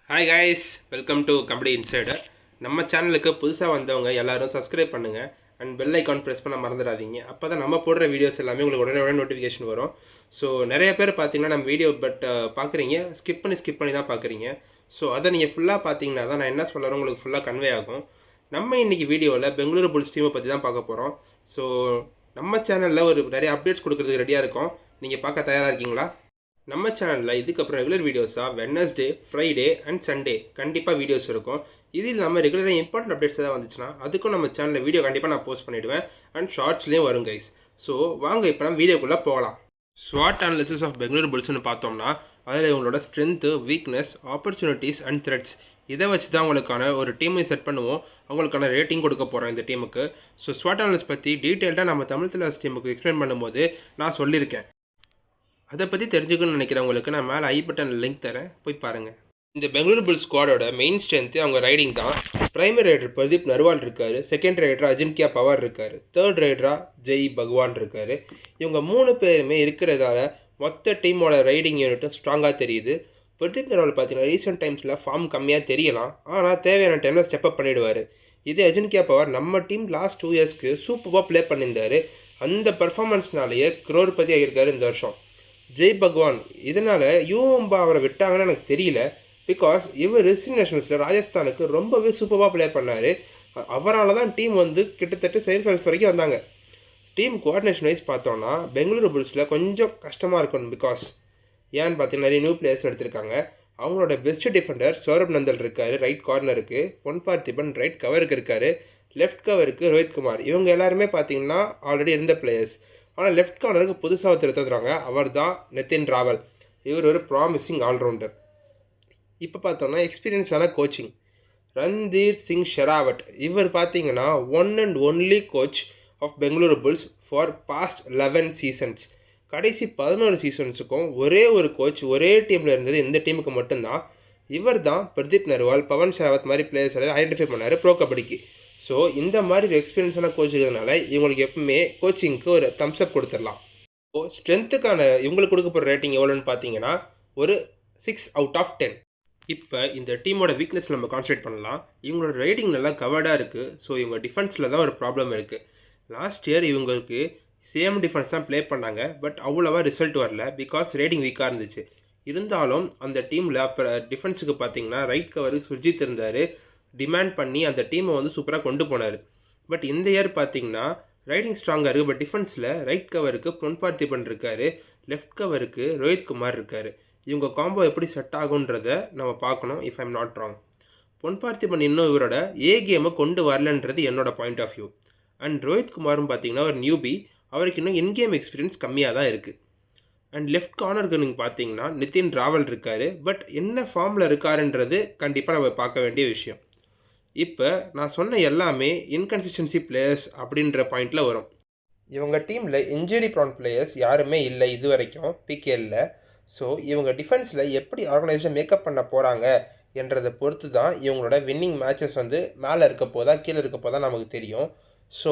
Hi guys, welcome to kabaddi insider. நம்ம சேனலுக்கு புதுசாக வந்தவங்க எல்லாரும் சப்ஸ்கிரைப் பண்ணுங்கள் அண்ட் பெல் ஐக்கான் ப்ரெஸ் பண்ண மறந்துடாதீங்க. அப்போ தான் நம்ம போடுற வீடியோஸ் எல்லாமே உங்களுக்கு உடனே நோட்டிஃபிகேஷன் வரும். ஸோ நிறைய பேர் பார்த்தீங்கன்னா நம்ம வீடியோ பார்க்குறீங்க, ஸ்கிப் பண்ணி தான் பார்க்குறீங்க. ஸோ அதை நீங்கள் ஃபுல்லாக பார்த்தீங்கன்னா தான் நான் என்ன சொல்கிறேன் உங்களுக்கு ஃபுல்லாக கன்வே ஆகும். நம்ம இன்றைக்கி வீடியோவில் பெங்களூரு புல்ஸ் டீமை பற்றி தான் பார்க்க போகிறோம். ஸோ நம்ம சேனலில் ஒரு நிறைய அப்டேட்ஸ் கொடுக்குறதுக்கு ரெடியாக இருக்கும். நீங்கள் பார்க்க தயாராக இருக்கீங்களா? நம்ம சேனலில் இதுக்கப்புறம் ரெகுலர் வீடியோஸாக வெட்னஸ்டே, ஃப்ரைடே அண்ட் சண்டே கண்டிப்பாக வீடியோஸ் இருக்கும். இது இல்லாமல் ரெகுலராக இம்பார்ட்டன்ட் அப்டேட்ஸ் ஏதாவது வந்துச்சுன்னா அதுக்கும் நம்ம சேனலில் வீடியோ கண்டிப்பாக நான் போஸ்ட் பண்ணிவிடுவேன் அண்ட் ஷார்ட்ஸ்லேயும் வரும் கைஸ். ஸோ வாங்க இப்போ நம்ம வீடியோக்குள்ளே போகலாம். ஸ்வாட் அனாலிசிஸ் ஆஃப் பெங்களூர் புல்ஸ்னு பார்த்தோம்னா அதில் இவங்களோட strength, weakness, opportunities and threads இதை வச்சு தான் அவங்களுக்கான ஒரு டீமை செட் பண்ணுவோம். அவங்களுக்கான ரேட்டிங் கொடுக்க போகிறோம் இந்த டீமுக்கு. ஸோ ஸ்வாட் அனாலிசிஸ் பற்றி டீட்டெயில்டாக நம்ம தமிழ் தலைவாஸ் டீமுக்கு எக்ஸ்பிளைன் பண்ணும்போது நான் சொல்லியிருக்கேன். அதை பற்றி தெரிஞ்சுக்கணும்னு நினைக்கிறவங்களுக்கு நான் மேலே ஐ பட்டன் லிங்க் தரேன், போய் பாருங்கள். இந்த பெங்களூரு புல்ஸ் ஸ்குவாடோட மெயின் ஸ்ட்ரென்த்து அவங்க ரைடிங் தான். பிரைமரி ரைடர் பிரதீப் நர்வால் இருக்கார், செகண்ட் ரைடராக அஜின்கியா பவார் இருக்கார், தேர்ட் ரைடராக ஜெய் பகவான் இருக்கார். இவங்க 3 பேருமே இருக்கிறதால மொத்த டீமோட ரைடிங் யூனிட்டும் ஸ்ட்ராங்காக தெரியுது. பிரதீப் நர்வால் பார்த்தீங்கன்னா ரீசெண்ட் டைம்ஸில் ஃபார்ம் கம்மியாக தெரியலாம், ஆனால் தேவையான டைமில் ஸ்டெப்அப் பண்ணிவிடுவார். இதே அஜின்கியா பவார் நம்ம டீம் லாஸ்ட் 2 இயர்ஸ்க்கு சூப்பராக ப்ளே பண்ணியிருந்தார். அந்த பர்ஃபார்மன்ஸ்னாலேயே crorepati ஆகியிருக்காரு இந்த வருஷம். ஜெய் பகவான் இதனால் யூஎம்பா அவரை விட்டாங்கன்னு எனக்கு தெரியல. பிகாஸ் இவர் சீனியர் நேஷனல்ஸில் ராஜஸ்தானுக்கு ரொம்பவே சூப்பராக ப்ளே பண்ணார். அவரால் தான் டீம் கிட்டத்தட்ட செமிஃபைனல்ஸ் வரைக்கும் வந்தாங்க. டீம் கோஆர்டினேஷன் வைஸ் பார்த்தோன்னா பெங்களூரு புல்ஸில் கொஞ்சம் கஷ்டமாக இருக்கணும். பிகாஸ் ஏன்னு பார்த்தீங்கன்னா நிறைய நியூ பிளேயர்ஸ் எடுத்திருக்காங்க. அவங்களோட பெஸ்ட் டிஃபெண்டர் சௌரப் நந்தல் இருக்கார் ரைட் கார்னருக்கு, பொன் பார்த்திபன் ரைட் கவருக்கு இருக்கார், லெஃப்ட் கவருக்கு ரோஹித் குமார். இவங்க எல்லாருமே பார்த்தீங்கன்னா ஆல்ரெடி இருந்த பிளேயர்ஸ். ஆனால் லெஃப்ட் கார்னருக்கு புதுசாக ஒருத்தர் எடுத்துறாங்க, அவர் தான் நிதின் ராவல். இவர் ஒரு ப்ராமிசிங் ஆல்ரவுண்டர். இப்போ பார்த்தோன்னா எக்ஸ்பீரியன்ஸான கோச்சிங் ரன்தீர் சிங் ஷெராவட். இவர் பார்த்தீங்கன்னா one and only coach of Bengaluru Bulls for past 11 seasons. கடைசி 11 சீசன்ஸுக்கும் ஒரே ஒரு கோச் ஒரே டீமில் இருந்தது இந்த டீமுக்கு மட்டும்தான். இவர் தான் பிரதீப் நர்வால், பவன் ஷெராவத் மாதிரி பிளேயர்ஸ் எல்லாம் ஐடென்டிஃபை பண்ணார் ப்ரோ கபடிக்கு. ஸோ இந்த மாதிரி ஒரு எக்ஸ்பீரியன்ஸான கோச் இருக்கிறதுனால இவங்களுக்கு எப்பவுமே கோச்சிங்க்கு ஒரு தம்ஸ்அப் கொடுத்துடலாம். ஸோ ஸ்ட்ரென்த்துக்கான இவங்களுக்கு கொடுக்க போகிற ரேட்டிங் எவ்வளோன்னு பார்த்தீங்கன்னா ஒரு 6 out of 10. இப்போ இந்த டீமோட வீக்னஸ் நம்ம கான்சன்ட்ரேட் பண்ணலாம். இவங்களோட ரைடிங் நல்லா கவர்டாக இருக்குது. ஸோ இவங்க டிஃபென்ஸில் தான் ஒரு ப்ராப்ளம் இருக்குது. லாஸ்ட் இயர் இவங்களுக்கு சேம் டிஃபென்ஸ் தான் ப்ளே பண்ணாங்க, பட் அவ்வளோவா ரிசல்ட் வரல பிகாஸ் ரைடிங் வீக்காக இருந்துச்சு. இருந்தாலும் அந்த டீமில் அப்போ டிஃபென்ஸுக்கு பார்த்தீங்கன்னா ரைட் கவருக்கு சுர்ஜித் இருந்தார். டிமாண்ட் பண்ணி அந்த டீமை சூப்பராக கொண்டு போனார். பட் இந்த இயர் பார்த்தீங்கன்னா ரைடிங் ஸ்ட்ராங்காக இருக்குது, பட் டிஃபென்ஸில் ரைட் கவருக்கு பொன் பார்த்திபன் இருக்கார், லெஃப்ட் கவருக்கு ரோஹித் குமார் இருக்கார். இவங்க காம்போ எப்படி செட் ஆகுன்றதை நம்ம பார்க்கணும். இஃப் ஐம் நாட் ராங், பொன் பார்த்திபன் இன்னும் இவரோட கேமை கொண்டு வரலன்றது என்னோட point of view. And Rohit குமாரும் பார்த்தீங்கன்னா ஒரு நியூபி, அவருக்கு இன்னும் என்கேம் எக்ஸ்பீரியன்ஸ் கம்மியாக தான் இருக்குது. அண்ட் லெஃப்ட் கார்னருக்கு நீங்கள் பார்த்தீங்கன்னா நிதின் ராவல் இருக்கார், பட் என்ன ஃபார்மில் இருக்காருன்றது கண்டிப்பாக நம்ம பார்க்க வேண்டிய விஷயம். இப்போ நான் சொன்ன எல்லாமே இன்கன்சிஸ்டன்சி பிளேயர்ஸ் அப்படின்ற பாயிண்டில் வரும். இவங்க டீமில் இன்ஜுரி ப்ரான் பிளேயர்ஸ் யாருமே இல்லை இது வரைக்கும் பிகேல. ஸோ இவங்க டிஃபென்ஸில் எப்படி ஆர்கனைஸாக மேக்கப் பண்ண போகிறாங்க என்றதை பொறுத்து தான் இவங்களோட வின்னிங் மேட்சஸ் மேலே இருக்க போதா கீழே இருக்க போதா நமக்கு தெரியும். ஸோ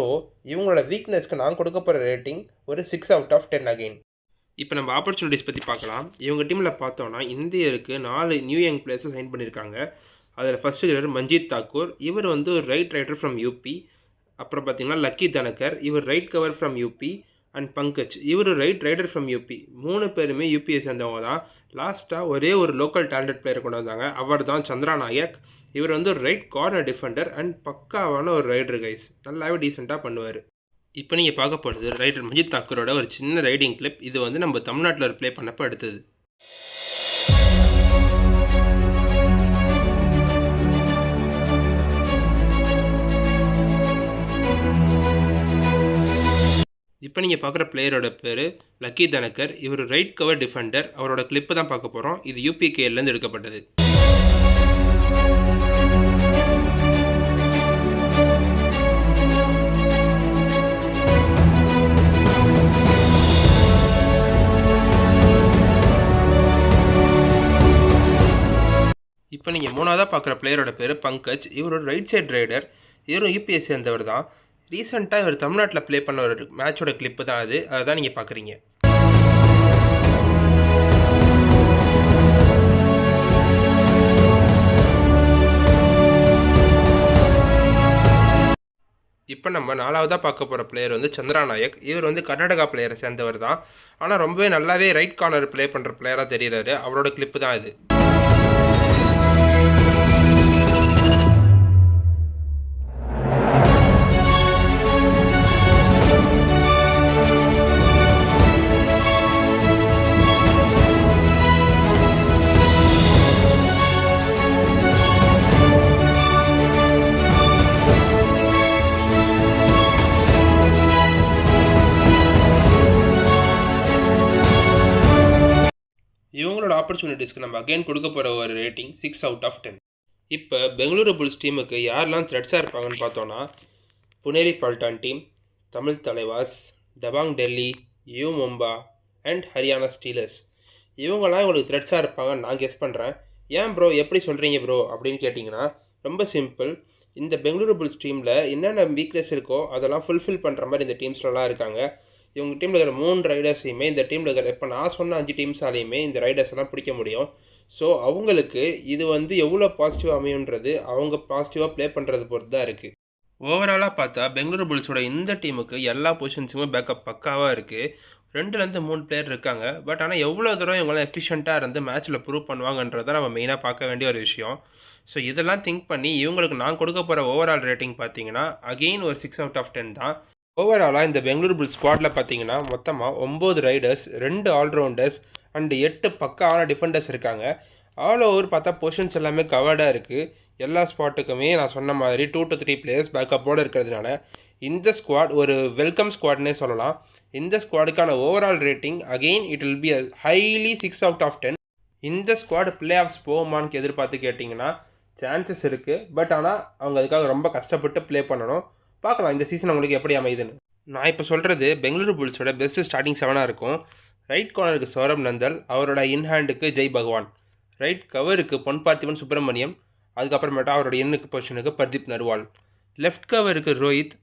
இவங்களோட வீக்னஸ்க்கு நான் கொடுக்க போகிற ரேட்டிங் ஒரு 6 out of 10 அகெயின். இப்போ நம்ம ஆப்பர்ச்சுனிட்டிஸ் பற்றி பார்க்கலாம். இவங்க டீமில் பார்த்தோன்னா இந்தியருக்கு 4 நியூ யங் பிளேயர்ஸை சைன் பண்ணியிருக்காங்க. அதில் ஃபஸ்ட்டு ரைடர் மஞ்சித் தாக்கூர், இவர் ஒரு ரைட் ரைடர் ஃப்ரம் யூபி. அப்புறம் பார்த்தீங்கன்னா லக்கி தனக்கர், இவர் right cover from UP. And Pankaj, இவர் ரைட் ரைடர் ஃப்ரம் யூபி. 3 பேருமே யூபியை சேர்ந்தவங்க தான். லாஸ்ட்டாக ஒரே ஒரு லோக்கல் டேலண்டட் பிளேயர் கொண்டு வந்தாங்க, அவர் தான் சந்திரா நாயக். இவர் ரைட் கார்னர் டிஃபெண்டர் அண்ட் பக்காவான ஒரு ரைடர் கைஸ், நல்லாவே டீசெண்டாக பண்ணுவார். இப்போ நீங்கள் பார்க்க போகிறது ரைடர் மஞ்சித் தாக்கூரோட ஒரு சின்ன ரைடிங் கிளிப். இது நம்ம தமிழ்நாட்டில் ப்ளே பண்ணப்போ எடுத்தது. இப்போ நீங்கள் பார்க்குற பிளேயரோட பேர் லக்கி தனக்கர். இவர் ரைட் கவர் டிஃபெண்டர். அவரோட கிளிப்பு தான் பார்க்க போகிறோம். இது யூபிகேலேருந்து எடுக்கப்பட்டது. இப்போ நீங்கள் 3ஆவதாக பார்க்குற பிளேயரோட பேர் பங்கஜ். இவரோட ரைட் சைட் ரைடர். இவரும் யூபிஎஸ் சேர்ந்தவர் தான். ரீசெண்டாக இவர் தமிழ்நாட்டில் ப்ளே பண்ண ஒரு மேட்சோட கிளிப்பு தான் அது. அதை தான் நீங்கள் பார்க்குறீங்க. இப்போ நம்ம 4வதா பார்க்க போகிற பிளேயர் வந்து சந்திரா நாயக். இவர் வந்து கர்நாடகா பிளேயரை சேர்ந்தவர் தான். ஆனால் ரொம்பவே நல்லாவே ரைட் கார்னர் ப்ளே பண்ணுற பிளேயராக தெரிகிறாரு. அவரோட கிளிப்பு தான் இது. இவங்களோட ஆப்பர்ச்சுனிட்டிஸ்க்கு நம்ம அகைன் கொடுக்க போகிற ஒரு ரேட்டிங் 6/10. இப்போ பெங்களூரு புல்ஸ் டீமுக்கு யாரெல்லாம் த்ரெட்ஸாக இருப்பாங்கன்னு பார்த்தோன்னா, Puneri Paltan team, Tamil Thalaivas, Dabang Delhi, U Mumba and Haryana Steelers. இவங்கெல்லாம் இவங்களுக்கு த்ரெட்ஸாக இருப்பாங்கன்னு நான் கெஸ் பண்ணுறேன். ஏன் ப்ரோ எப்படி சொல்கிறீங்க ப்ரோ அப்படின்னு கேட்டிங்கன்னா, ரொம்ப சிம்பிள். இந்த பெங்களூரு புல்ஸ் டீமில் என்னென்ன வீக்னஸ் இருக்கோ அதெல்லாம் ஃபுல்ஃபில் பண்ணுற மாதிரி இந்த டீம்ஸ்லலாம் இருக்காங்க. இவங்க டீமில் இருக்கிற 3 ரைடர்ஸையுமே இந்த டீமில் இருக்கிற இப்போ நான் சொன்ன 5 டீம்ஸாலையுமே இந்த ரைடர்ஸ் எல்லாம் பிடிக்க முடியும். ஸோ அவங்களுக்கு இது வந்து எவ்வளோ பாசிட்டிவாக அமையுன்றது அவங்க பாசிட்டிவாக ப்ளே பண்ணுறது பொறுத்து தான் இருக்குது. ஓவராலாக பார்த்தா பெங்களூரு புல்ஸோட இந்த டீமுக்கு எல்லா பொசிஷன்ஸுமே பேக்கப் பக்காவாக இருக்குது. 2-3 பிளேயர் இருக்காங்க. பட் ஆனால் எவ்வளோ தூரம் இவங்களாம் எஃபிஷியண்ட்டாக இருந்து மேட்ச்சில் ப்ரூவ் பண்ணுவாங்கன்றதை நம்ம மெயினாக பார்க்க வேண்டிய ஒரு விஷயம். ஸோ இதெல்லாம் திங்க் பண்ணி இவங்களுக்கு நான் கொடுக்க போகிற ஓவரால் ரேட்டிங் பார்த்தீங்கன்னா அகெயின் ஒரு 6/10 தான். ஓவராலாக இந்த பெங்களூரு புல்ஸ் ஸ்குவாடில் பார்த்தீங்கன்னா மொத்தமாக 9 ரைடர்ஸ், 2 ஆல்ரவுண்டர்ஸ் அண்ட் 8 பக்காவான டிஃபெண்டர்ஸ் இருக்காங்க. ஆல் ஓவர் பார்த்தா பொசிஷன்ஸ் எல்லாமே கவர்டாக இருக்குது. எல்லா ஸ்குவாட்டுக்குமே நான் சொன்ன மாதிரி 2 to 3 பிளேயர்ஸ் பேக்கப்போடு இருக்கிறதுனால இந்த ஸ்குவாட் ஒரு வெல்கம் ஸ்குவாட்னே சொல்லலாம். இந்த ஸ்குவாடுக்கான overall rating again it will be highly 6/10. இந்த ஸ்குவாட் பிளே ஆஃப்ஸ் போகுமான்னு எதிர்பார்த்து கேட்டிங்கன்னா சான்சஸ் இருக்குது. பட் ஆனால் அவங்க அதுக்காக ரொம்ப கஷ்டப்பட்டு ப்ளே பண்ணணும். பார்க்கலாம் இந்த சீசன் உங்களுக்கு எப்படி அமையுதுன்னு. நான் இப்போ சொல்கிறது பெங்களூரு புல்ஸோட பெஸ்ட்டு ஸ்டார்டிங் 7ஆக இருக்கும். ரைட் கார்னருக்கு சௌரப் நந்தல், அவரோட இன்ஹேண்டுக்கு ஜெய் பகவான், ரைட் கவருக்கு பொன் பார்த்திபன் சுப்பிரமணியம், அதுக்கப்புறமேட்டா அவரோட இன்னுக்கு பொசிஷனுக்கு பர்தீப் நர்வால், லெஃப்ட் கவருக்கு ரோஹித்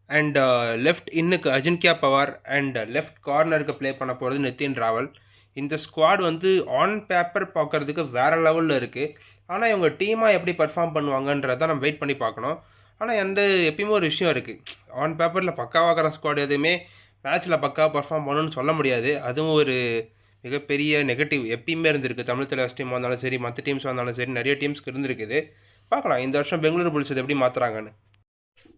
அண்ட் லெஃப்ட் இன்னுக்கு அஜின்கியா பவார் அண்ட் லெஃப்ட் கார்னருக்கு ப்ளே பண்ண போகிறது நிதின் ராவல். இந்த ஸ்குவாட் வந்து ஆன் பேப்பர் பார்க்குறதுக்கு வேறு லெவலில் இருக்குது. ஆனால் இவங்க டீமாக எப்படி பர்ஃபார்ம் பண்ணுவாங்கன்றதை நம்ம வெயிட் பண்ணி பார்க்கணும். ஆனால் எப்பயுமே ஒரு விஷயம் இருக்குது. ஆன் பேப்பரில் பக்காவாகிற ஸ்குவாட் எதுவுமே மேட்ச்சில் பக்காவாக பர்ஃபார்ம் பண்ணணும்னு சொல்ல முடியாது. அதுவும் ஒரு மிகப்பெரிய நெகட்டிவ் எப்பயுமே இருந்திருக்கு. தமிழ் தலைவாஸ் டீமாக இருந்தாலும் சரி, மற்ற டீம்ஸாக இருந்தாலும் சரி, நிறைய டீம்ஸ்க்கு இருந்திருக்குது. பார்க்கலாம் இந்த வருஷம் பெங்களூரு புல்ஸ் இது எப்படி மாற்றுறாங்கன்னு.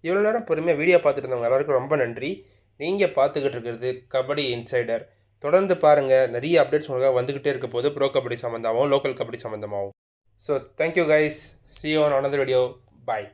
இவ்வளோ நேரம் பொறுமையாக வீடியோ பார்த்துட்டு இருந்தவங்க எல்லாருக்கும் ரொம்ப நன்றி. நீங்கள் பார்த்துக்கிட்டு இருக்கிறது கபடி இன்சைடர். தொடர்ந்து பாருங்கள், நிறைய அப்டேட்ஸ் உங்களுக்காக வந்துக்கிட்டே இருக்க போது ப்ரோ கபடி சம்மந்தமாகவும் லோக்கல் கபடி சம்மந்தமாகவும். So thank you guys, see you on another video. Bye.